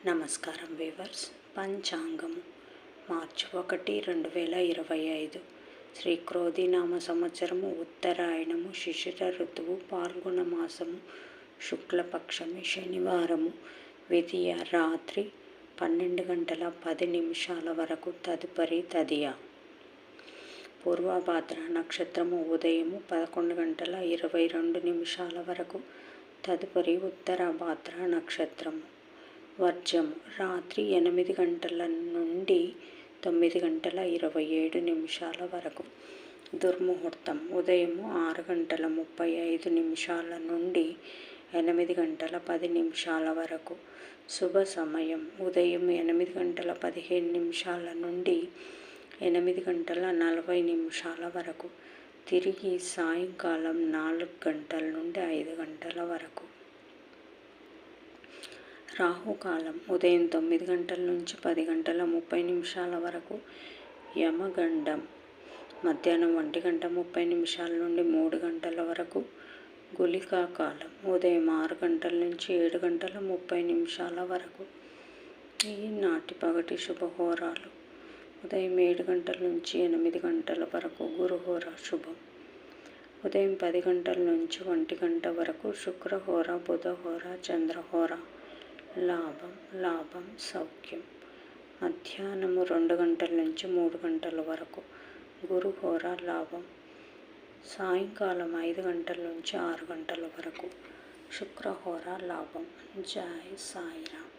నమస్కారం వీవర్స్. పంచాంగము మార్చి 1, 2025 శ్రీ క్రోధినామ సంవత్సరము, ఉత్తరాయణము, శిశిర ఋతువు, పాల్గొన మాసము, శుక్లపక్షమి, శనివారము, విధియ రాత్రి 12:10 వరకు, తదుపరి తదియ. పూర్వభాద్ర నక్షత్రము ఉదయము 11:22 వరకు, తదుపరి ఉత్తరభాద్ర నక్షత్రము. వర్జము రాత్రి 8 నుండి 9:27 వరకు. దుర్ముహూర్తం ఉదయము 6:35 నుండి 8:10 వరకు. శుభ సమయం ఉదయం 8:15 నుండి 8:40 వరకు. తిరిగి సాయంకాలం 4 నుండి 5 వరకు. రాహుకాలం ఉదయం 9 నుంచి 10:30 వరకు. యమగండం మధ్యాహ్నం 1:30 నుండి 3 వరకు. గుళికా కాలం ఉదయం 6 నుంచి 7:30 వరకు. ఈనాటి పగటి శుభహోరాలు ఉదయం 7 నుంచి 8 వరకు గురుహోర శుభం. ఉదయం 10 నుంచి 1 వరకు శుక్రహోర, బుధహోర, చంద్రహోర. లాభం సౌఖ్యం. మధ్యాహ్నము 2 నుంచి 3 వరకు గురుహోర లాభం. సాయంకాలం 5 నుంచి 6 వరకు శుక్రహోర లాభం. జై సాయిరామ్.